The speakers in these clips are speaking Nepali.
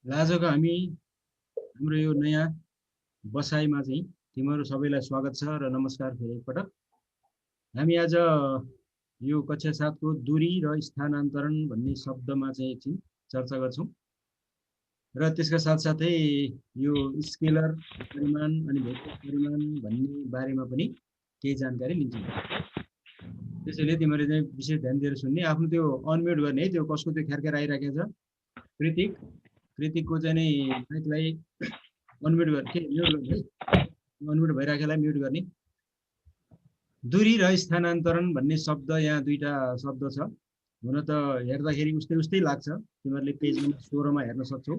आजको हाम्रो यो नयाँ बसाइमा चाहिँ तिमीहरू सबैलाई स्वागत छ र नमस्कार फेरि एकपटक। हामी आज यो कक्षा 7 को दूरी र स्थानान्तरण भन्ने शब्दमा चाहिँ एकछिन चर्चा गर्छौं र त्यसका साथसाथै यो स्केलर परिमाण अनि भेक्टर परिमाण भन्ने बारेमा पनि केही जानकारी लिन्छौं। त्यसैले तिमीहरूले चाहिँ विशेष ध्यान दिएर सुन्ने, आफ्नो त्यो अनम्युट गर्ने है, त्यो कसको त्यो ख्यारख्यार आइराखेको छ। कृतिकको चाहिँ नि माइकलाई अनम्युट गर्ने, म्युट गर्ने है, अनम्युट भइराखेलाई म्युट गर्ने। दूरी र स्थानान्तरण भन्ने शब्द यहाँ दुईटा शब्द छ। हुन त हेर्दाखेरि उस्तै उस्तै लाग्छ, तिमीहरूले पेज नम्बर 16 मा हेर्न सक्छौ।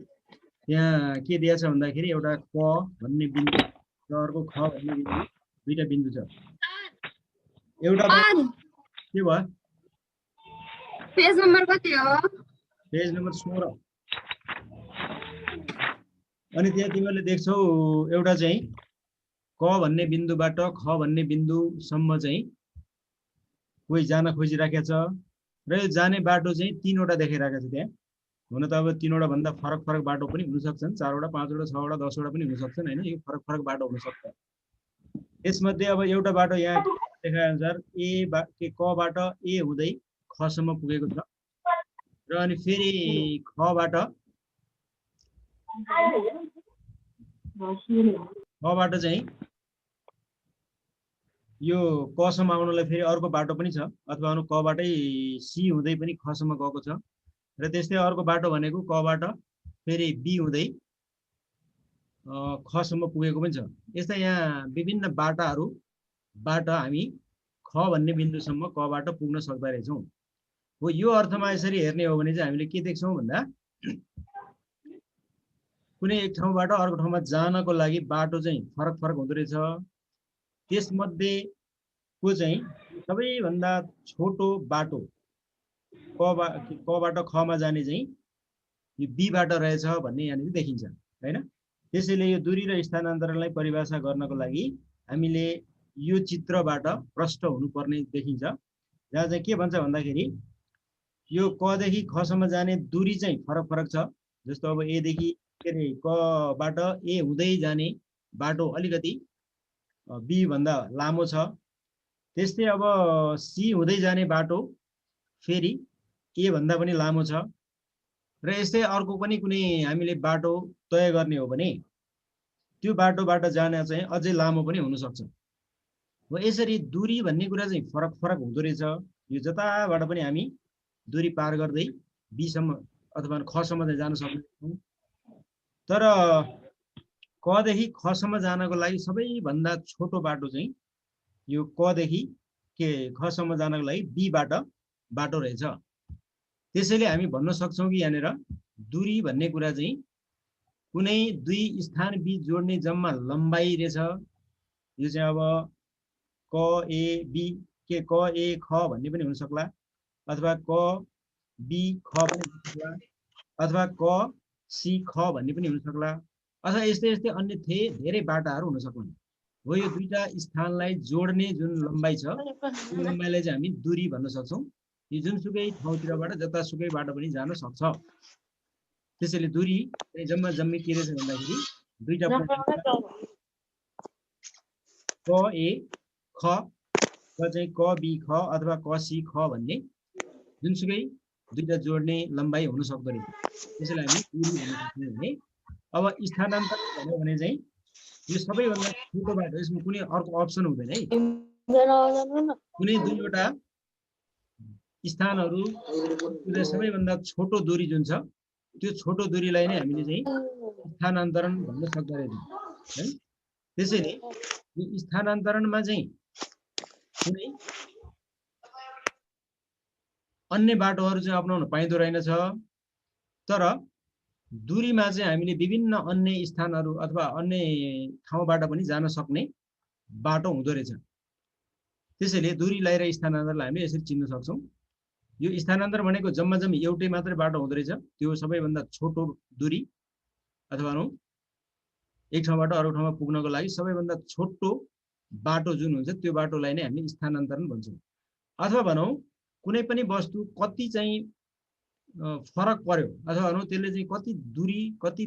त्यहाँ के दिएको छ भन्दाखेरि एउटा क भन्ने बिन्दु र अर्को ख भन्ने बिन्दु, दुईटा बिन्दु छ। एउटा के भयो? पेज नम्बर कति हो? Page number 16। अनि त्यहाँ तिमीहरूले देख्छौ एउटा चाहिँ क भन्ने बिन्दुबाट ख भन्ने बिन्दुसम्म चाहिँ कोही जान खोजिराखेको छ र यो जाने बाटो चाहिँ 3वटा देखाइरहेको छ त्यहाँ। हुन त अब 3वटा भन्दा फरक फरक बाटो पनि हुन सक्छन्, 4वटा 5वटा 6वटा 10वटा पनि हुन सक्छन् हैन, यो फरक फरक बाटो हुन सक्छ। यसमध्ये अब एउटा बाटो यहाँ देखाए अनुसार कबाट ए हुँदै खसम्म पुगेको छ र अनि फेरि खबाट चाहिँ यो कसम्म आउनलाई फेरि अर्को बाटो पनि छ, अथवा कबाटै सी हुँदै पनि खसम्म गएको छ र त्यस्तै अर्को बाटो भनेको कबाट फेरि बी हुँदै खसम्म पुगेको पनि छ। यस्ता यहाँ विभिन्न बाटाहरूबाट हामी ख भन्ने बिन्दुसम्म कबाट पुग्न सक्दा रहेछौँ। हो, यो अर्थमा यसरी हेर्ने हो भने चाहिँ हामीले के देख्छौँ भन्दा कुनै एक ठाउँबाट अर्को ठाउँमा जानको लागि बाटो चाहिँ फरक फरक हुँदो रहेछ। त्यसमध्येको चाहिँ सबैभन्दा छोटो बाटो कबाट खमा जाने चाहिँ यो बीबाट रहेछ भन्ने यहाँनिर देखिन्छ हैन। त्यसैले यो दूरी र स्थानान्तरणलाई परिभाषा गर्नको लागि हामीले यो चित्रबाट प्रष्ट हुनुपर्ने देखिन्छ, जहाँ चाहिँ के भन्छ भन्दाखेरि यो कदेखि खसम्म जाने दूरी चाहिँ फरक फरक छ। जस्तो अब एदेखि कबाट ए हुँदै जाने बाटो अलिकति बी भन्दा लामो छ। त्यस्तै अब सी हुँदै जाने बाटो फेरि ए भन्दा पनि लामो छ र यस्तै अर्को पनि कुनै हामीले बाटो तय गर्ने हो भने त्यो बाटोबाट जान चाहिँ अझै लामो पनि हुन सक्छ। हो, यसरी दूरी भन्ने कुरा चाहिँ फरक फरक हुँदो रहेछ। यो जताबाट पनि हामी दूरी पार गर्दै बीसम्म अथवा खसम्म चाहिँ जान सक्छौँ। तर कदेखि खसम्म जानको लागि सबैभन्दा छोटो बाटो चाहिँ यो कदेखि खसम्म जानको लागि बीबाट बाटो रहेछ। त्यसैले हामी भन्न सक्छौँ कि यहाँनिर दूरी भन्ने कुरा चाहिँ कुनै दुई स्थान बीच जोड्ने जम्मा लम्बाइ रहेछ। यो चाहिँ अब क ए बी क ए ख भन्ने पनि हुन सक्ला, अथवा क बी ख पनि हुन सक्ला, अथवा क सी ख भन्ने पनि हुन सक्ला, अथवा यस्तै यस्तै अन्य धेरै बाटाहरू हुन सक्छन्। हो, यो दुईटा स्थानलाई जोड्ने जुन लम्बाइ छ त्यो लम्बाइलाई चाहिँ हामी दूरी भन्न सक्छौँ। यो जुनसुकै ठाउँतिरबाट जतासुकैबाट पनि जान सक्छ। त्यसैले दूरी जम्मा जम्मी के रहेछ भन्दाखेरि दुईटा क ए ख चाहिँ क बी ख अथवा क सी ख भन्ने जुनसुकै दुईटा जोड्ने लम्बाइ हुन सक्दो रहेछ। त्यसैले हामी दूरी भन्न सक्छौँ। भने अब स्थानान्तरण भन्यो भने चाहिँ यो सबैभन्दा छोटो बाटो, यसमा कुनै अर्को अप्सन हुँदैन है। कुनै दुईवटा स्थानहरू सबैभन्दा छोटो दूरी जुन छ त्यो छोटो दूरीलाई नै हामीले चाहिँ स्थानान्तरण भन्न सक्दो रहेछ है। त्यसैले यो स्थानान्तरणमा चाहिँ कुनै अन्य बाटोहरू चाहिँ अपनाउन पाइँदो रहेनछ। तर दूरीमा चाहिँ हामीले विभिन्न अन्य स्थानहरू अथवा अन्य ठाउँबाट पनि जान सक्ने बाटो हुँदो रहेछ। त्यसैले दूरीलाई र स्थानान्तरणलाई हामीले यसरी चिन्न सक्छौँ। यो स्थानान्तरण भनेको जम्मा जम्मी एउटै मात्रै बाटो हुँदो रहेछ, त्यो सबैभन्दा छोटो दूरी अथवा एक ठाउँबाट अर्को ठाउँमा पुग्नको लागि सबैभन्दा छोटो बाटो जुन हुन्छ त्यो बाटोलाई नै हामीले स्थानान्तरण भन्छौँ। अथवा भनौँ कुनै पनि वस्तु कति चाहिँ फरक पर्यो अथवा भनौँ त्यसले चाहिँ कति दूरी कति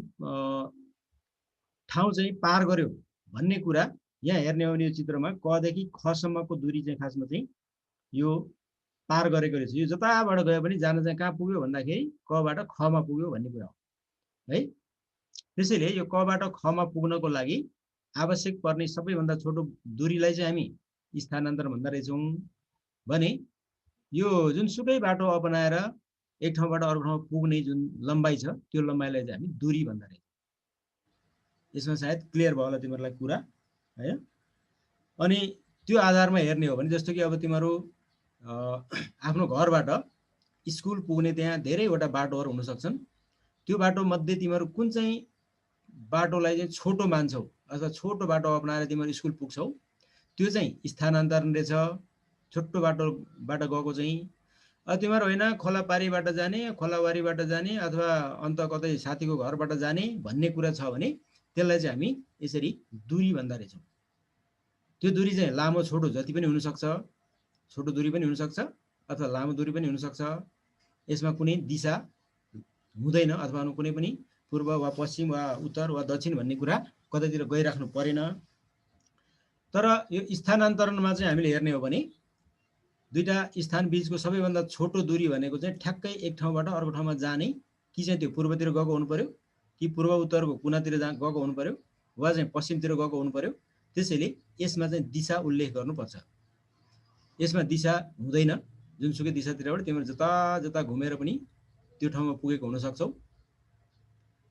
ठाउँ चाहिँ पार गर्यो भन्ने कुरा यहाँ हेर्ने हो भने यो चित्रमा क देखि ख सम्मको दूरी चाहिँ खासमा चाहिँ यो पार गरेको रहेछ। यो जताबाट गयो भने जान चाहिँ कहाँ पुग्यो भन्दाखेरि कबाट खमा पुग्यो भन्ने कुरा हो है। त्यसैले यो कबाट खमा पुग्नको लागि आवश्यक पर्ने सबैभन्दा छोटो दूरीलाई चाहिँ हामी स्थानान्तरण भन्दो रहेछौँ भने यो जुनसुकै बाटो अपनाएर एक ठाउँबाट अर्को ठाउँमा पुग्ने जुन लम्बाइ छ त्यो लम्बाइलाई चाहिँ हामी दूरी भन्दो रहेछौँ। यसमा सायद क्लियर भयो होला तिमीहरूलाई कुरा है। अनि त्यो आधारमा हेर्ने हो भने जस्तो कि अब तिमीहरू आफ्नो घरबाट स्कुल पुग्ने त्यहाँ धेरैवटा बाटोहरू हुन सक्छन्। त्यो बाटो मध्ये तिमीहरू कुन चाहिँ बाटोलाई चाहिँ छोटो मान्छौ अथवा छोटो बाटो अपनाएर तिमीहरू स्कुल पुग्छौ त्यो चाहिँ स्थानान्तरण रहेछ। छोटो बाटोबाट गएको चाहिँ तिमीहरू होइन खोलापारीबाट जाने खोलावारीबाट जाने अथवा अन्त कतै साथीको घरबाट जाने भन्ने कुरा छ भने त्यसलाई चाहिँ हामी यसरी दूरी भन्दा रहेछौँ। त्यो दूरी चाहिँ लामो छोटो जति पनि हुनसक्छ, छोटो दूरी पनि हुनसक्छ अथवा लामो दूरी पनि हुनसक्छ। यसमा कुनै दिशा हुँदैन अथवा कुनै पनि पूर्व वा पश्चिम वा उत्तर वा दक्षिण भन्ने कुरा कतैतिर गइराख्नु परेन। तर यो स्थानान्तरणमा चाहिँ हामीले हेर्ने हो भने दुईटा स्थान बीचको सबैभन्दा छोटो दूरी भनेको चाहिँ ठ्याक्कै एक ठाउँबाट अर्को ठाउँमा जाने कि चाहिँ त्यो पूर्वतिर गएको हुनु पर्यो कि पूर्व उत्तरको कुनातिर गएको हुनु पर्यो वा चाहिँ पश्चिमतिर गएको हुनु पर्यो। त्यसैले यसमा चाहिँ दिशा उल्लेख गर्नुपर्छ। यसमा दिशा हुँदैन। जुनसुकै दिशातिरबाट तिमीहरू जता जता घुमेर पनि त्यो ठाउँमा पुगेको हुन सक्छौ।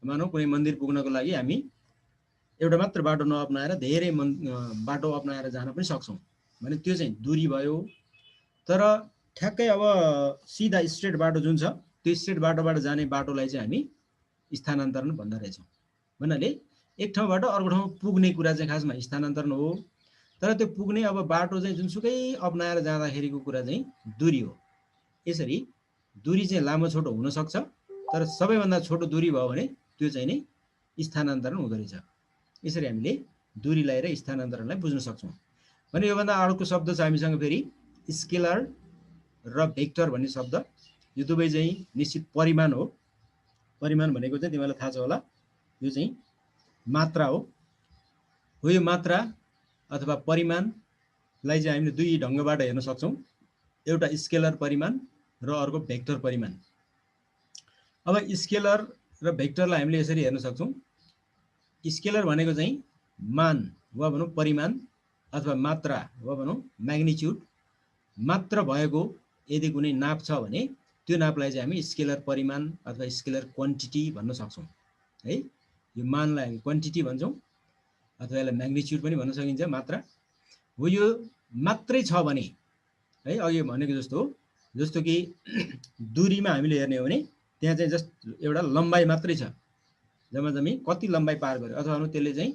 मानौ कुनै मन्दिर पुग्नको लागि हामी एउटा मात्र बाटो नअपनाएर धेरै बाटो अपनाएर जान पनि सक्छौँ भने त्यो चाहिँ दूरी भयो। तर ठ्याक्कै अब सिधा स्ट्रेट बाटो जुन छ त्यो स्ट्रेट बाटोबाट जाने बाटोलाई चाहिँ हामी स्थानान्तरण भन्दो रहेछौँ। भन्नाले एक ठाउँबाट अर्को ठाउँमा पुग्ने कुरा चाहिँ खासमा स्थानान्तरण हो। तर त्यो पुग्ने अब बाटो चाहिँ जुनसुकै अपनाएर जाँदाखेरिको कुरा चाहिँ दूरी हो। यसरी दूरी चाहिँ लामो छोटो हुनसक्छ तर सबैभन्दा छोटो दूरी भयो भने त्यो चाहिँ नै स्थानान्तरण हुँदो रहेछ। यसरी हामीले दूरीलाई र स्थानान्तरणलाई बुझ्न सक्छौँ। भने योभन्दा अर्को शब्द छ हामीसँग फेरि स्केलर र भेक्टर भन्ने शब्द। यो दुवै चाहिँ निश्चित परिमाण हो। परिमाण भनेको चाहिँ तिमीलाई थाहा छ होला यो चाहिँ मात्रा हो। यो मात्रा अथवा परिमाणलाई चाहिँ हामीले दुई ढङ्गबाट हेर्न सक्छौँ। एउटा स्केलर परिमाण र अर्को भेक्टर परिमाण। अब स्केलर र भेक्टरलाई हामीले यसरी हेर्न सक्छौँ। स्केलर भनेको चाहिँ मान वा भनौँ परिमाण अथवा मात्रा वा भनौँ म्याग्निच्युड मात्र भएको यदि कुनै नाप छ भने त्यो नापलाई चाहिँ हामी स्केलर परिमाण अथवा स्केलर क्वान्टिटी भन्न सक्छौँ है। यो मानलाई हामी क्वान्टिटी भन्छौँ अथवा यसलाई म्याग्निच्युड पनि भन्न सकिन्छ मात्रा हो। यो मात्रै छ भने है अघि भनेको जस्तो कि दूरीमा हामीले हेर्ने हो भने त्यहाँ चाहिँ जस्ट एउटा लम्बाइ मात्रै छ। जम्माजम्मी कति लम्बाइ पार गर्यो अथवा त्यसले चाहिँ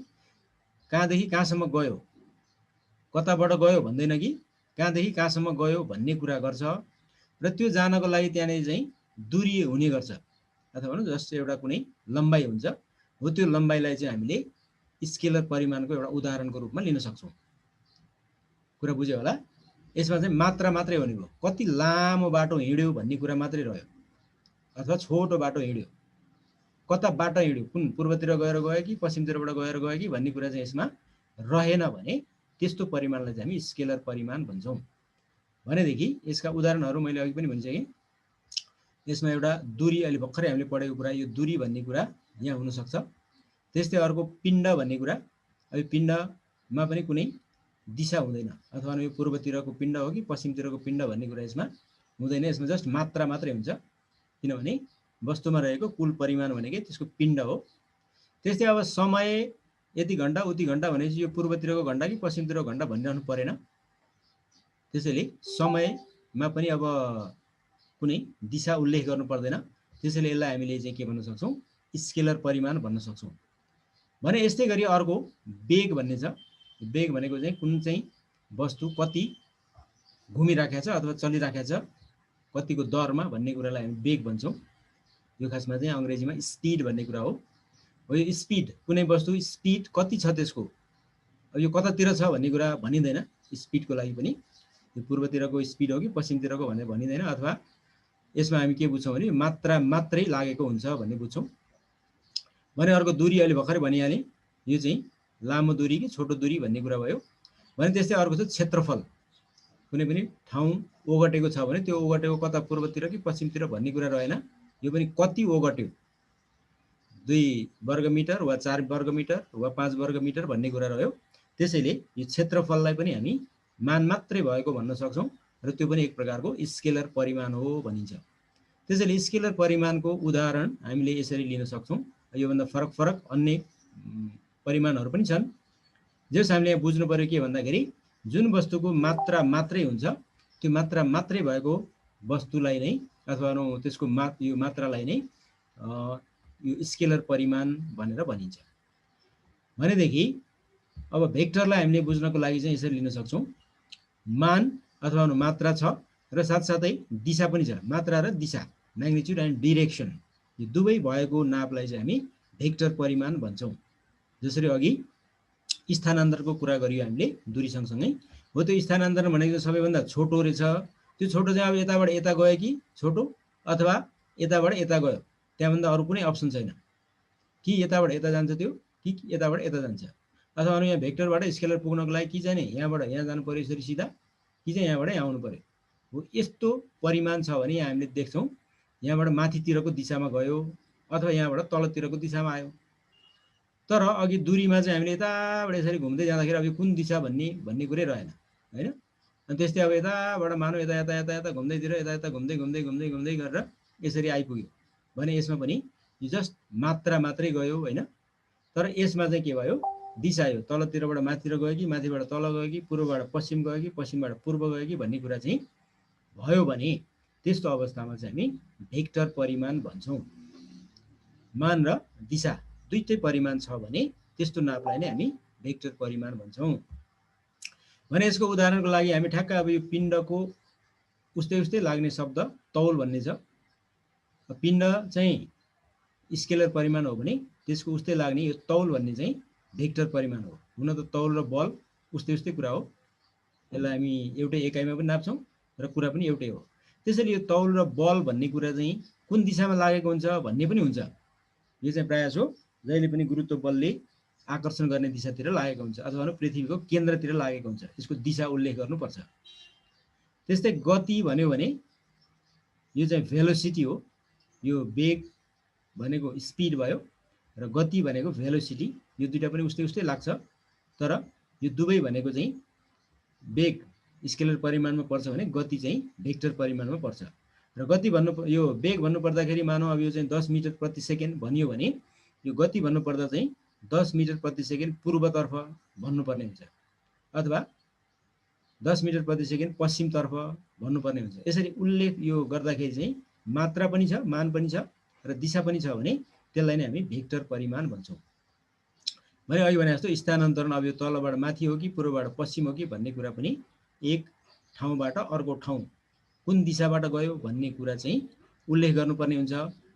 कहाँदेखि कहाँसम्म गयो कताबाट गयो भन्दैन कि कहाँदेखि कहाँसम्म गयो भन्ने कुरा गर्छ। र त्यो जानको लागि त्यहाँनिर चाहिँ दूरी हुने गर्छ अथवा भनौँ जस्ट एउटा कुनै लम्बाइ हुन्छ हो। त्यो लम्बाइलाई चाहिँ हामीले स्केलर परिमाणको एउटा उदाहरणको रूपमा लिन सक्छौँ। कुरा बुझ्यो होला। यसमा चाहिँ मात्रा मात्रै हुने भयो। कति लामो बाटो हिँड्यो भन्ने कुरा मात्रै रह्यो अथवा छोटो बाटो हिँड्यो कता बाटो हिँड्यो कुन पूर्वतिर गएर गयो कि पश्चिमतिरबाट गएर गयो कि भन्ने कुरा चाहिँ यसमा रहेन भने त्यस्तो परिमाणलाई चाहिँ हामी स्केलर परिमाण भन्छौँ। भनेदेखि यसका उदाहरणहरू मैले अघि पनि भनिसकेँ। यसमा एउटा दूरी अहिले भर्खरै हामीले पढेको कुरा यो दूरी भन्ने कुरा यहाँ हुनसक्छ। त्यस्तै अर्को पिण्ड भन्ने कुरा। अब पिण्डमा पनि कुनै दिशा हुँदैन अथवा यो पूर्वतिरको पिण्ड हो कि पश्चिमतिरको पिण्ड भन्ने कुरा यसमा हुँदैन। यसमा जस्ट मात्रा मात्रै हुन्छ किनभने वस्तुमा रहेको कुल परिमाण भनेकै त्यसको पिण्ड हो। त्यस्तै अब समय यति घण्टा उति घण्टा भनेपछि यो पूर्वतिरको घण्टा कि पश्चिमतिरको घण्टा भनिरहनु परेन। त्यसैले समयमा पनि अब कुनै दिशा उल्लेख गर्नु पर्दैन। त्यसैले यसलाई हामीले चाहिँ के भन्न सक्छौँ स्केलर परिमाण भन्न सक्छौँ। भने यस्तै गरी अर्को वेग भन्ने छ। वेग भनेको चाहिँ कुन चाहिँ वस्तु कति घुमिराखेको छ अथवा चलिराखेको छ कतिको दरमा भन्ने कुरालाई हामी वेग भन्छौँ। यो खासमा चाहिँ अङ्ग्रेजीमा स्पिड भन्ने कुरा हो। यो स्पिड कुनै वस्तु स्पिड कति छ त्यसको अब यो कतातिर छ भन्ने कुरा भनिँदैन। स्पिडको लागि पनि यो पूर्वतिरको स्पिड हो कि पश्चिमतिरको भनेर भनिँदैन अथवा यसमा हामी के बुझ्छौँ भने मात्रा मात्रै लागेको हुन्छ भन्ने बुझ्छौँ। भने अर्को दूरी अहिले भर्खरै भनिहालेँ, यो चाहिँ लामो दूरी कि छोटो दूरी भन्ने कुरा भयो। भने त्यस्तै अर्को छ क्षेत्रफल। कुनै पनि ठाउँ ओगटेको छ भने त्यो ओगटेको कता पूर्वतिर कि पश्चिमतिर भन्ने कुरा रहेन, यो पनि कति ओगट्यो, 2 वर्ग मिटर वा 4 वर्ग मिटर वा 5 वर्ग मिटर भन्ने कुरा रह्यो। त्यसैले यो क्षेत्रफललाई पनि हामी मान मात्रै भएको भन्न सक्छौँ र त्यो पनि एक प्रकारको स्केलर परिमाण हो भनिन्छ। त्यसैले स्केलर परिमाणको उदाहरण हामीले यसरी लिन सक्छौँ। योभन्दा फरक फरक अन्य परिमाणहरू पनि छन्। जस हामीले यहाँ बुझ्नु पर्यो के भन्दाखेरि जुन वस्तुको मात्रा मात्रै हुन्छ त्यो मात्रा मात्रै भएको वस्तुलाई नै अथवा त्यसको यो मात्रालाई नै यो स्केलर परिमाण भनेर भनिन्छ। भनेदेखि अब भेक्टरलाई हामीले बुझ्नको लागि चाहिँ यसरी लिन सक्छौँ, मान अथवा मात्रा छ र साथसाथै दिशा पनि छ। मात्रा र दिशा, म्याग्निट्युड एन्ड डिरेक्सन, यो दुवै भएको नापलाई चाहिँ हामी भेक्टर परिमाण भन्छौँ। जसरी अघि स्थानान्तरको कुरा गरियो हामीले दूरी सँगसँगै, हो त्यो स्थानान्तरण भनेको सबैभन्दा छोटो रहेछ। त्यो छोटो चाहिँ अब यताबाट यता गयो कि छोटो, अथवा यताबाट यता गयो, त्यहाँभन्दा अरू कुनै अप्सन छैन। कि यताबाट यता जान्छ त्यो, कि यताबाट यता जान्छ, अथवा अरू यहाँ भेक्टरबाट स्केलर पुग्नको लागि कि चाहिँ यहाँबाट यहाँ जानु पर्यो यसरी सिधा, कि चाहिँ यहाँबाट यहाँ आउनु पर्यो। हो यस्तो परिमाण छ भने यहाँ हामीले देख्छौँ यहाँबाट माथितिरको दिशामा गयो अथवा यहाँबाट तलतिरको दिशामा आयो। तर अघि दूरीमा चाहिँ हामीले यताबाट यसरी घुम्दै जाँदाखेरि अब कुन दिशा भन्ने कुरै रहेन, होइन। अनि त्यस्तै अब यताबाट मानौ यता यता यता यता घुम्दैतिर यता यता घुम्दै घुम्दै घुम्दै घुम्दै गरेर यसरी आइपुग्यो भने यसमा पनि जस्ट मात्रा मात्रै गयो, होइन। तर यसमा चाहिँ के भयो, दिशा यो तलतिरबाट माथितिर गयो कि माथिबाट तल गयो कि पूर्वबाट पश्चिम गयो कि पश्चिमबाट पूर्व गयो कि भन्ने कुरा चाहिँ भयो भने त्यस्तो अवस्थामा चाहिँ हामी भेक्टर परिमाण भन्छौँ। मान र दिशा दुईटै परिमाण छ भने त्यस्तो नापलाई नै हामी भेक्टर परिमाण भन्छौँ। भने यसको उदाहरणको लागि हामी ठ्याक्क अब यो पिण्डको उस्तै उस्तै लाग्ने शब्द तौल भन्ने छ। पिण्ड चाहिँ स्केलर परिमाण हो भने त्यसको उस्तै लाग्ने यो तौल भन्ने चाहिँ भेक्टर परिमाण हो। हुन त तौल र बल उस्तै उस्तै कुरा हो, यसलाई हामी एउटै एकाइमा पनि नाप्छौँ र कुरा पनि एउटै हो। त्यसैले यो तौल र बल भन्ने कुरा चाहिँ कुन दिशामा लागेको हुन्छ भन्ने पनि हुन्छ। यो चाहिँ प्रायः जसो जहिले पनि गुरुत्व बलले आकर्षण गर्ने दिशातिर लागेको हुन्छ अथवा पृथ्वीको केन्द्रतिर लागेको हुन्छ, यसको दिशा उल्लेख गर्नुपर्छ। त्यस्तै गति भन्यो भने यो चाहिँ भेलोसिटी हो। यो वेग भनेको स्पिड भयो र गति भनेको भेलोसिटी, यो दुईटा पनि उस्तै उस्तै लाग्छ। तर यो दुवै भनेको चाहिँ वेग स्केलर परिमाणमा पर्छ भने गति चाहिँ भेक्टर परिमाणमा पर्छ। र गति भन्नु यो वेग भन्नुपर्दाखेरि मानौ अब यो चाहिँ 10 मिटर प्रति सेकेन्ड भनियो भने यो गति भन्नुपर्दा चाहिँ 10 मिटर प्रति सेकेन्ड पूर्वतर्फ भन्नुपर्ने हुन्छ अथवा 10 मिटर प्रति सेकेन्ड पश्चिमतर्फ भन्नुपर्ने हुन्छ। यसरी उल्लेख यो गर्दाखेरि चाहिँ मात्रा पनि छ, मान पनि छ र दिशा पनि छ भने त्यसलाई नै हामी भेक्टर परिमाण भन्छौँ। भने अघि भने जस्तो स्थानान्तरण अब यो तलबाट माथि हो कि पूर्वबाट पश्चिम हो कि भन्ने कुरा पनि एक ठाउँबाट अर्को ठाउँ कुन दिशाबाट गयो भन्ने कुरा चाहिँ उल्लेख गर्नुपर्ने हुन्छ।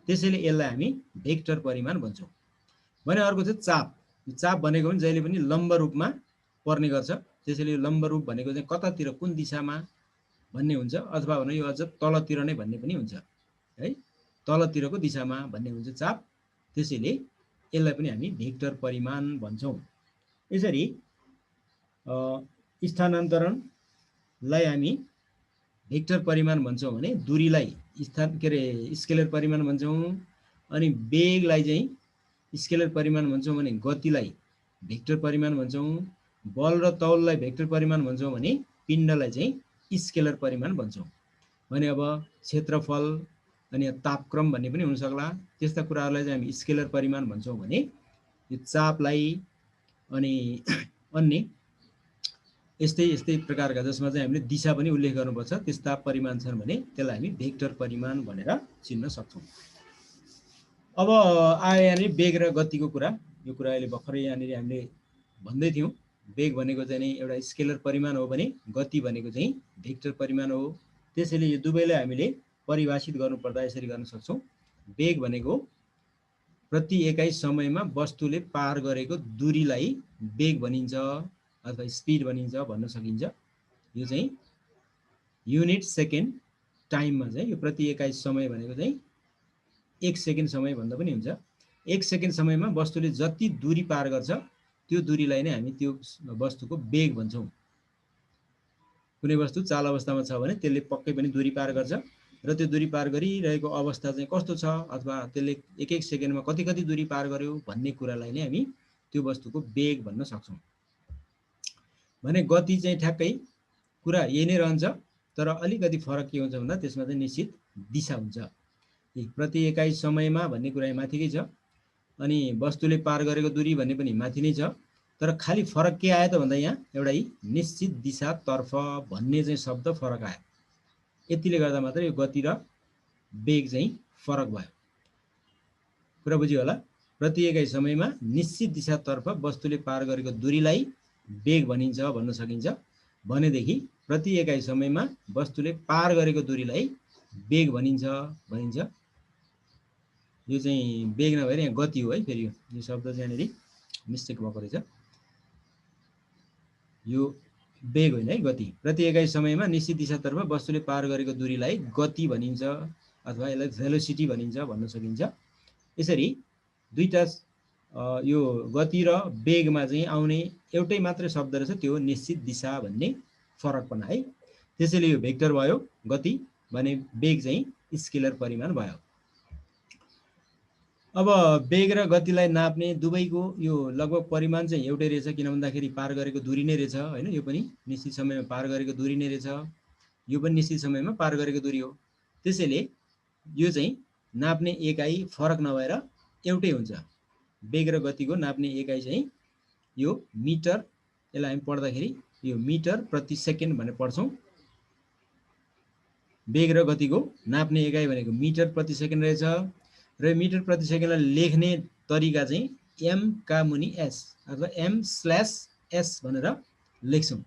त्यसैले यसलाई हामी भेक्टर परिमाण भन्छौँ। भने अर्को चाहिँ चाप। चाप भनेको पनि जहिले पनि लम्ब रूपमा पर्ने गर्छ। त्यसैले यो लम्ब रूप भनेको चाहिँ कतातिर कुन दिशामा भन्ने हुन्छ, अथवा भने यो अझ तलतिर नै भन्ने पनि हुन्छ, है। तलतिरको दिशामा भन्ने हुन्छ चाप। त्यसैले यसलाई पनि हामी भेक्टर परिमाण भन्छौँ। यसरी स्थानान्तरणलाई हामी भेक्टर परिमाण भन्छौँ भने दूरीलाई स्केलर परिमाण भन्छौँ। अनि वेगलाई चाहिँ स्केलर परिमाण भन्छौँ भने गतिलाई भेक्टर परिमाण भन्छौँ। बल र तौललाई भेक्टर परिमाण भन्छौँ भने पिण्डलाई चाहिँ स्केलर परिमाण भन्छौँ। भने अब क्षेत्रफल अनि तापक्रम भन्ने पनि हुनसक्ला, त्यस्ता कुराहरूलाई चाहिँ हामी स्केलर परिमाण भन्छौँ भने यो चापलाई अनि अन्य यस्तै यस्तै प्रकारका जसमा चाहिँ हामीले दिशा पनि उल्लेख गर्नुपर्छ त्यस्ता परिमाण छन् भने त्यसलाई हामी भेक्टर परिमाण भनेर चिन्न सक्छौँ। अब आयो यहाँनिर वेग र गतिको कुरा। यो कुरा अहिले भर्खरै यहाँनिर हामीले भन्दै थियौँ। वेग भनेको चाहिँ एउटा स्केलर परिमाण हो भने गति भनेको चाहिँ भेक्टर परिमाण हो। त्यसैले यो दुवैलाई हामीले परिभाषित गर्नुपर्दा यसरी गर्न सक्छौँ। वेग भनेको प्रति एकाइ समयमा वस्तुले पार गरेको दूरीलाई वेग भनिन्छ अथवा स्पिड भनिन्छ भन्न सकिन्छ। यो चाहिँ युनिट सेकेन्ड टाइममा चाहिँ यो प्रति एकाइ समय भनेको चाहिँ 1 सेकेन्ड समय भन्दा पनि हुन्छ। 1 सेकेन्ड समयमा वस्तुले जति दूरी पार गर्छ त्यो दूरीलाई नै हामी त्यो वस्तुको वेग भन्छौँ। कुनै वस्तु चाल अवस्थामा छ भने त्यसले पक्कै पनि दूरी पार गर्छ र त्यो दूरी पार गरिरहेको अवस्था चाहिँ कस्तो छ अथवा त्यसले एक एक सेकेन्डमा कति कति दूरी पार गर्यो भन्ने कुरालाई नै हामी त्यो वस्तुको वेग भन्न सक्छौँ। भने गति चाहिँ ठ्याक्कै कुरा यही नै रहन्छ, तर अलिकति फरक के हुन्छ भन्दा त्यसमा चाहिँ निश्चित दिशा हुन्छ। प्रति एकाइ समयमा भन्ने कुरा माथिकै छ, अनि वस्तुले पार गरेको दूरी भन्ने पनि माथि नै छ, तर खाली फरक के आयो त भन्दा यहाँ एउटा निश्चित दिशातर्फ भन्ने चाहिँ शब्द फरक आयो। यतिले गर्दा मात्र यो गति र वेग चाहिँ फरक भयो। कुरा बुझ्यो होला? प्रति एकाइ समयमा निश्चित दिशातर्फ वस्तुले पार गरेको दूरीलाई वेग भनिन्छ भन्न सकिन्छ। भनेदेखि प्रति एकाइ समयमा वस्तुले पार गरेको दूरीलाई वेग भनिन्छ। यो चाहिँ वेग नभएर यहाँ गति हो है। फेरि यो शब्द चाहिँ यहाँनिर मिस्टेक भएको रहेछ। यो वेग होइन है, गति। प्रति एकाइ समयमा निश्चित दिशातर्फ वस्तुले पार गरेको दूरीलाई गति भनिन्छ अथवा यसलाई भेलोसिटी भनिन्छ भन्न सकिन्छ। यसरी दुईटा यो गति र वेगमा चाहिँ आउने एउटै मात्रै शब्द रहेछ, त्यो निश्चित दिशा भन्ने फरकपना है। त्यसैले यो भेक्टर भयो गति भने, वेग चाहिँ स्केलर परिमाण भयो। अब वेग र गतिलाई नाप्ने दुवैको यो लगभग परिमाण चाहिँ एउटै रहेछ, किन भन्दाखेरि पार गरेको दूरी नै रहेछ होइन। यो पनि निश्चित समयमा पार गरेको दूरी नै रहेछ, यो पनि निश्चित समयमा पार गरेको दूरी हो। त्यसैले यो चाहिँ नाप्ने एकाइ फरक नभएर एउटै हुन्छ। वेग र गतिको नाप्ने एकाइ चाहिँ यो मिटर, यसलाई हामी पढ्दाखेरि यो मिटर प्रति सेकेन्ड भनेर पढ्छौँ। वेग र गतिको नाप्ने एकाइ भनेको मिटर प्रति सेकेन्ड रहेछ र मिटर प्रति सेकेन्डलाई लेख्ने तरिका चाहिँ एम का मुनि एस अथवा m/s भनेर लेख्छौँ।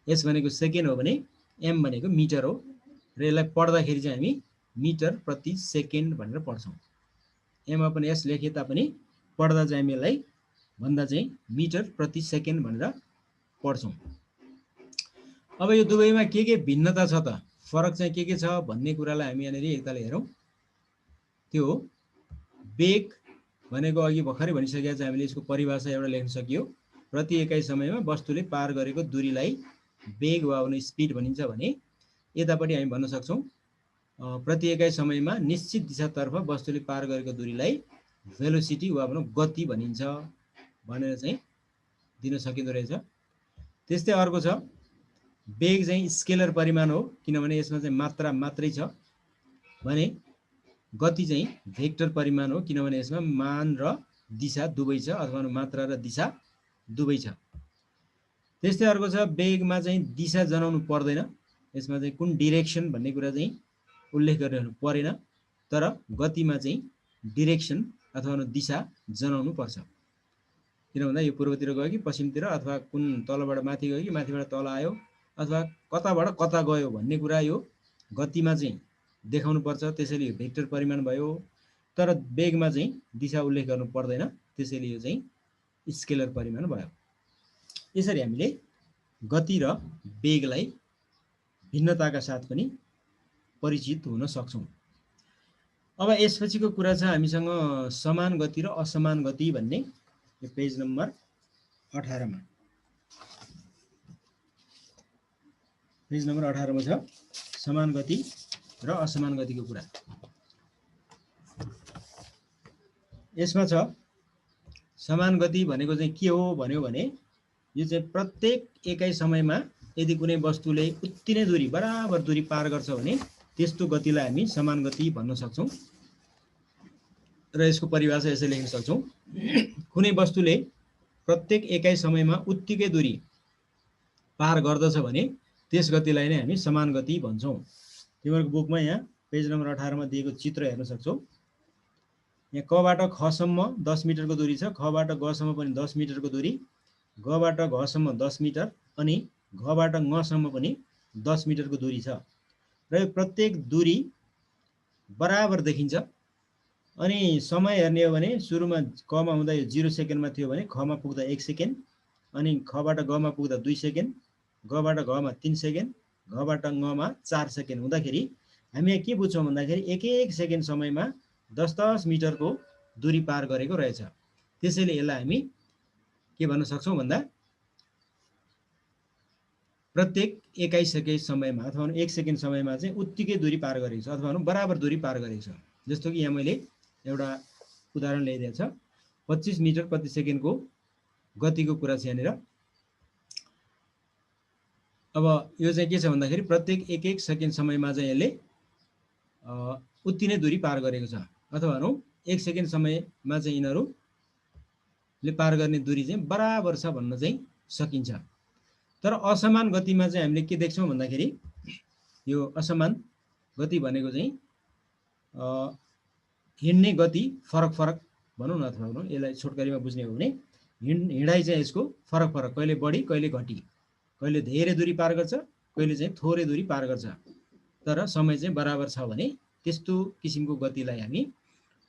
एस भनेको सेकेन्ड हो भने एम भनेको मिटर हो र यसलाई पढ्दाखेरि चाहिँ हामी मिटर प्रति सेकेन्ड भनेर पढ्छौँ। एम अपन एस लेखे तापनि पढ्दा चाहिँ हामी यसलाई भन्दा चाहिँ मिटर प्रति सेकेन्ड भनेर पढ्छौँ। अब यो दुवैमा के भिन्नता छ त, फरक चाहिँ के छ भन्ने कुरालाई हामी यहाँनिर एकताल हेरौँ। त्यो वेग भनेको अघि भर्खरै भनिसकेका छ हामीले, यसको परिभाषा एउटा लेख्न सकियो। प्रति एकाइ समयमा वस्तुले पार गरेको दूरीलाई वेग वा स्पिड भनिन्छ भने यतापट्टि हामी भन्न सक्छौँ प्रति एकाइ समयमा निश्चित दिशातर्फ वस्तुले पार गरेको दूरीलाई भेलोसिटी वा गति भनिन्छ भनेर चाहिँ दिन सकिँदो रहेछ। त्यस्तै अर्को छ वेग चाहिँ स्केलर परिमाण हो, किनभने यसमा चाहिँ मात्रा मात्रै छ भने गति चाहिँ भेक्टर परिमाण हो, किनभने यसमा मान र दिशा दुवै छ अथवा मात्रा र दिशा दुवै छ। त्यस्तै अर्को छ वेगमा चाहिँ दिशा जनाउनु पर्दैन, यसमा चाहिँ कुन डिरेक्सन भन्ने कुरा चाहिँ उल्लेख गर्नु परेन, तर गतिमा चाहिँ डिरेक्सन अथवा दिशा जनाउनु पर्छ। किन भन्दा यो पूर्वतिर गयो कि पश्चिमतिर अथवा कुन तलबाट माथि गयो कि माथिबाट तल आयो अथवा कताबाट कता गयो भन्ने कुरा यो गतिमा चाहिँ देखाउनु पर्छ। त्यसैले यो भेक्टर परिमाण भयो, तर वेगमा चाहिँ दिशा उल्लेख गर्नु पर्दैन, त्यसैले यो चाहिँ स्केलर परिमाण भयो। यसरी हामीले गति र वेगलाई भिन्नताका साथ पनि परिचित हुन सक्छौँ। अब यसपछिको कुरा छ हामीसँग समान गति र असमान गति भन्ने, यो पेज नम्बर 18 मा। पेज नम्बर 18 मा छ समान गति र असमान गतिको कुरा। यसमा छ समान गति भनेको चाहिँ के हो भन्यो भने यो चाहिँ प्रत्येक एकाइ समयमा यदि कुनै वस्तुले उति नै दूरी बराबर दूरी पार गर्छ भने त्यस्तो गतिलाई हामी समान गति भन्न सक्छौँ। र यसको परिभाषा यसरी लेख्न सक्छौँ, कुनै वस्तुले प्रत्येक एकाइ समयमा उत्तिकै दूरी पार गर्दछ भने त्यस गतिलाई नै हामी समान गति भन्छौँ। तिमीहरूको बुकमा यहाँ पेज नम्बर 18 मा दिएको चित्र हेर्न सक्छौ। यहाँ कबाट खसम्म 10 मिटरको दूरी छ, खबाट गसम्म पनि 10 मिटरको दूरी, गबाट घसम्म 10 मिटर अनि घबाट ngसम्म पनि 10 मिटरको दूरी छ। र यो प्रत्येक दूरी बराबर देखिन्छ। अनि समय हेर्ने हो भने सुरुमा कमा हुँदा यो 0 सेकेन्डमा थियो भने खमा पुग्दा 1 सेकेन्ड, अनि खबाट गमा पुग्दा 2 सेकेन्ड, गबाट घमा 3 सेकेन्ड, घबाट ngमा 4 सेकेन्ड हुँदाखेरि हामी यहाँ के बुझ्छौँ भन्दाखेरि एक एक सेकेन्ड समयमा 10-10 मिटरको दूरी पार गरेको रहेछ। त्यसैले यसलाई हामी के भन्न सक्छौँ भन्दा प्रत्येक 21 सेकेन्ड समयमा अथवा 1 सेकेन्ड समयमा चाहिँ उत्तिकै दूरी पार गरेको छ अथवा बराबर दूरी पार गरेको छ। जस्तो कि यहाँ मैले एउटा उदाहरण ल्याइदिएको छ, 25 मिटर प्रति सेकेन्डको गतिको कुरा छ यहाँनिर। अब यो चाहिँ के छ भन्दाखेरि प्रत्येक 1-1 सेकेन्ड समयमा चाहिँ यसले उति नै दूरी पार गरेको छ, अथवा भनौँ 1 सेकेन्ड समयमा चाहिँ यिनीहरूले पार गर्ने दूरी चाहिँ बराबर छ भन्न चाहिँ सकिन्छ। तर असमान गतिमा चाहिँ हामीले के देख्छौँ भन्दाखेरि यो असमान गति भनेको चाहिँ हिँड्ने गति फरक फरक भनौँ न, अथवा भनौँ यसलाई छोटकरीमा बुझ्ने हो भने हिँडाइ चाहिँ यसको फरक फरक, कहिले बढी कहिले घटी, कहिले धेरै दूरी पार गर्छ कहिले चाहिँ थोरै दूरी पार गर्छ, तर समय चाहिँ बराबर छ भने त्यस्तो किसिमको गतिलाई हामी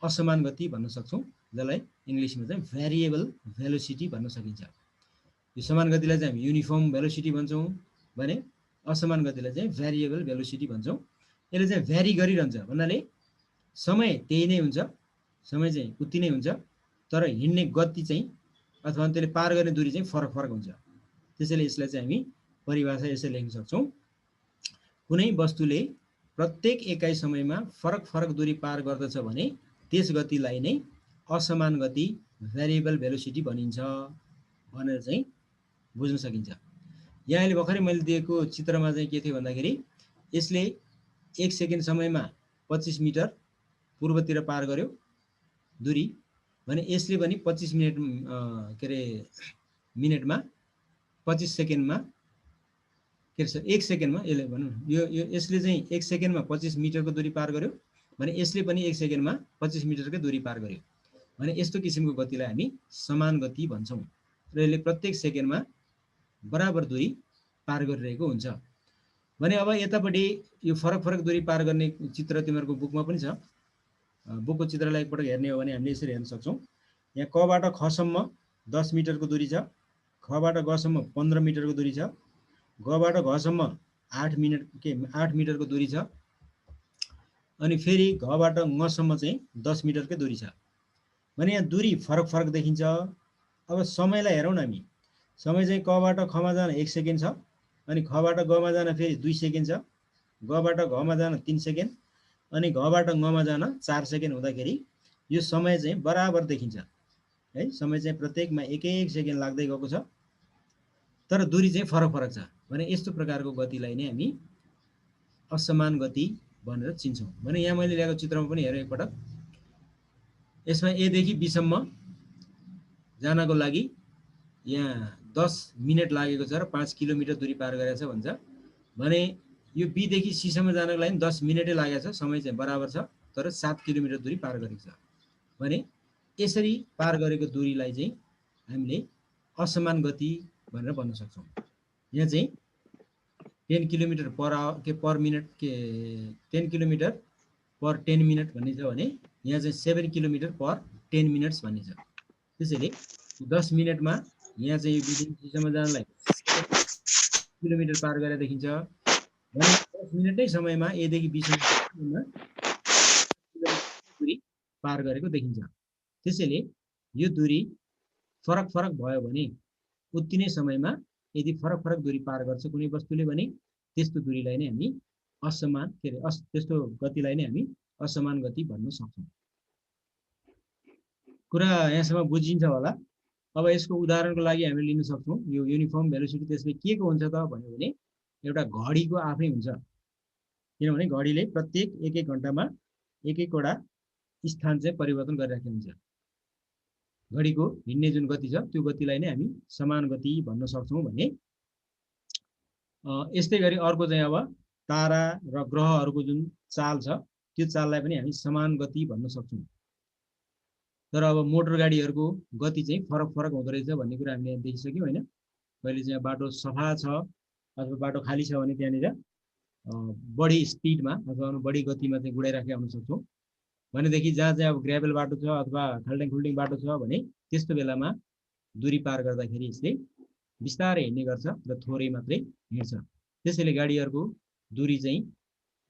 असमान गति भन्न सक्छौँ, जसलाई इङ्ग्लिसमा चाहिँ भेरिएबल भेलोसिटी भन्न सकिन्छ। यो समान गतिलाई चाहिँ हामी युनिफर्म भेलोसिटी भन्छौँ भने असमान गतिलाई चाहिँ भेरिएबल भेलोसिटी भन्छौँ। यसले चाहिँ भ्यारी गरिरहन्छ भन्नाले समय त्यही नै हुन्छ, समय चाहिँ उति नै हुन्छ, तर हिँड्ने गति चाहिँ अथवा त्यसले पार गर्ने दूरी चाहिँ फरक फरक हुन्छ। त्यसैले यसलाई चाहिँ हामी परिभाषा यसरी लेख्न सक्छौँ, कुनै वस्तुले प्रत्येक एकाइ समयमा फरक फरक दूरी पार गर्दछ भने त्यस गतिलाई नै असमान गति भेरिएबल भेलोसिटी भनिन्छ भनेर चाहिँ बुझ्न सकिन्छ। यहाँ अहिले भर्खरै मैले दिएको चित्रमा चाहिँ के थियो भन्दाखेरि यसले 1 सेकेन्ड समयमा 25 मिटर पूर्वतिर पार गर्यो दूरी भने यसले पनि 25 मिनट के अरे मिनटमा 25 सेकेन्डमा के अरे 1 सेकेन्डमा यसले भनौँ यो यसले चाहिँ 1 सेकेन्डमा 25 मिटरको दूरी पार गर्यो भने यसले पनि 1 सेकेन्डमा 25 मिटरकै दूरी पार गर्यो भने यस्तो किसिमको गतिलाई हामी समान गति भन्छौँ र यसले प्रत्येक सेकेन्डमा बराबर दूरी पार गरिरहेको हुन्छ। भने अब यतापट्टि यो फरक फरक दूरी पार गर्ने चित्र तिमीहरूको बुकमा पनि छ, बुकको चित्रलाई एकपटक हेर्ने हो भने हामीले यसरी हेर्न सक्छौँ। यहाँ कबाट खसम्म 10 मिटरको दूरी छ, खबाट गसम्म 15 मिटरको दूरी छ, गबाट घसम्म 8 मिटरको दूरी छ, अनि फेरि घबाट ngसम्म चाहिँ 10 मिटरकै दूरी छ भने यहाँ दूरी फरक फरक देखिन्छ। अब समयलाई हेरौँ न हामी, समय चाहिँ कबाट खमा जान 1 सेकेन्ड छ, अनि खबाट गमा जान फेरि 2 सेकेन्ड छ, गबाट घमा जान 3 सेकेन्ड, अनि घबाट ngमा जान 4 सेकेन्ड हुँदाखेरि यो समय चाहिँ बराबर देखिन्छ है। समय चाहिँ प्रत्येकमा 1-1 सेकेन्ड लाग्दै गएको छ, तर दूरी चाहिँ फरक फरक छ भने यस्तो प्रकारको गतिलाई नै हामी असमान गति भनेर चिन्छौँ। भने यहाँ मैले ल्याएको चित्रमा पनि हेरेँ एकपटक, यसमा A देखि B सम्म जानको लागि यहाँ 10 मिनट लागेको छ र 5 किलोमिटर दूरी पार गरेको छ भन्छ भने यो B देखि C सम्म जानको लागि 10 मिनटै लागेको छ, समय चाहिँ बराबर छ, तर 7 किलोमिटर दूरी पार गरेको छ भने यसरी पार गरेको दूरीलाई चाहिँ हामीले असमान गति भनेर भन्न सक्छौँ। यहाँ चाहिँ 10 किलोमिटर पर मिनट के 10 किलोमिटर पर 10 मिनट भन्ने छ भने यहाँ चाहिँ 7 किलोमिटर पर 10 मिनट्स भन्ने छ। त्यसैले 10 मिनटमा यहाँ चाहिँ यो बिजुलीसम्म जानलाई किलोमिटर पार गरेर देखिन्छ भने 10 मिनटै समयमा एदेखि बीसम्म दूरी पार गरेको देखिन्छ। त्यसैले यो दूरी फरक फरक भयो भने उति नै समयमा यदि फरक फरक दूरी पार गर्छ कुनै वस्तुले भने त्यस्तो दूरीलाई नै हामी असमान के अरे त्यस्तो गतिलाई नै हामी असमान गति भन्न सक्छौँ। कुरा यहाँसम्म बुझिन्छ होला। अब यसको उदाहरणको लागि हामीले लिन सक्छौँ यो युनिफर्म भेलोसिटी। त्यसले के को हुन्छ त भन्यो भने एउटा घडीको आफै हुन्छ, किनभने घडीले प्रत्येक 1-1 घण्टामा 1-1वटा स्थान चाहिँ परिवर्तन गरिराखेको हुन्छ। घडीको हिँड्ने जुन गति छ त्यो गतिलाई नै हामी समान गति भन्न सक्छौँ भने यस्तै गरी अर्को चाहिँ अब तारा र ग्रहहरूको जुन चाल छ त्यो चाललाई पनि हामी समान गति भन्न सक्छौँ। तर अब मोटर गाडीहरूको गति चाहिँ फरक फरक हुँदो रहेछ भन्ने कुरा हामीले देखिसक्यौँ होइन। कहिले चाहिँ बाटो सफा छ अथवा बाटो खाली छ भने त्यहाँनिर बढी स्पिडमा अथवा बढी गतिमा चाहिँ गुडाइराखेका हुन सक्छौँ भनेदेखि जहाँ चाहिँ अब ग्राभल बाटो छ अथवा खाल्टाङ खुल्टिङ बाटो छ भने त्यस्तो बेलामा दूरी पार गर्दाखेरि यसले बिस्तारै हिँड्ने गर्छ र थोरै मात्रै हिँड्छ। त्यसैले गाडीहरूको दूरी चाहिँ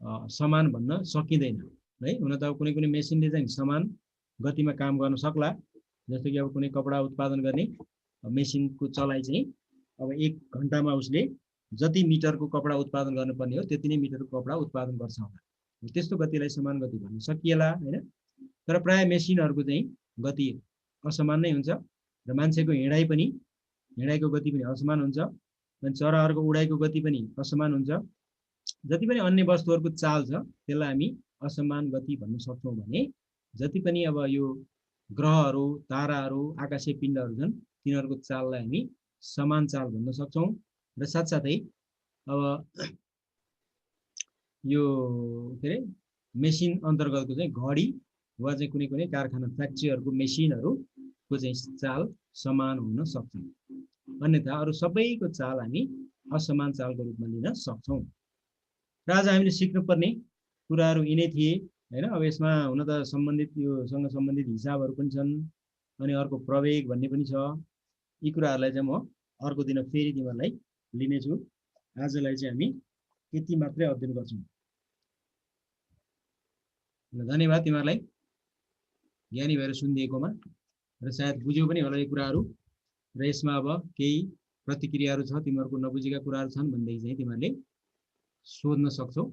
समान भन्न सकिँदैन है। हुन त अब कुनै कुनै मेसिनले चाहिँ समान गतिमा काम गर्न सक्ला, जस्तो कि अब कुनै कपडा उत्पादन गर्ने मेसिनको चलाइ चाहिँ अब 1 घन्टामा उसले जति मिटरको कपडा उत्पादन गर्नुपर्ने हो त्यति नै मिटरको कपडा उत्पादन गर्छ होला, त्यस्तो गतिलाई समान गति भन्न सकिएला हैन। तर प्राय मेसिनहरूको चाहिँ गति असमान नै हुन्छ र मान्छेको हिँडाइको गति पनि असमान हुन्छ, अनि चराहरूको उडाइको गति पनि असमान हुन्छ। जति पनि अन्य वस्तुहरूको चाल छ त्यसलाई हामी असमान गति भन्न सक्छौँ भने जति पनि अब यो ग्रहहरू, ताराहरू, आकाशीय पिण्डहरू छन् तिनीहरूको चाललाई हामी समान चाल भन्न सक्छौँ। र साथसाथै अब यो के अरे मेसिन अन्तर्गतको चाहिँ घडी वा चाहिँ कुनै कुनै कारखाना फ्याक्ट्रीहरूको मेसिनहरूको चाहिँ चाल समान हुन सक्छ, अन्यथा अरू सबैको चाल हामी असमान चालको रूपमा लिन सक्छौँ। र आज हामीले सिक्नुपर्ने कुराहरू यिनै थिए हैन। अब यसमा हुन त सम्बन्धित योसँग सम्बन्धित हिसाबहरू पनि छन्, अनि अर्को प्रवेग भन्ने पनि छ। यी कुराहरूलाई चाहिँ म अर्को दिन फेरि तिमीहरूलाई लिनेछु। आजलाई चाहिँ हामी यति मात्रै अध्ययन गर्छौँ। धन्यवाद तिमीहरूलाई ज्ञानी भएर सुनिदिएकोमा, र सायद बुझ्यौ पनि होला यी कुराहरू। र यसमा अब केही प्रतिक्रियाहरू छ, तिमीहरूको नबुझेका कुराहरू छन् भनेदेखि चाहिँ तिमीहरूले सोध्न सक्छौ।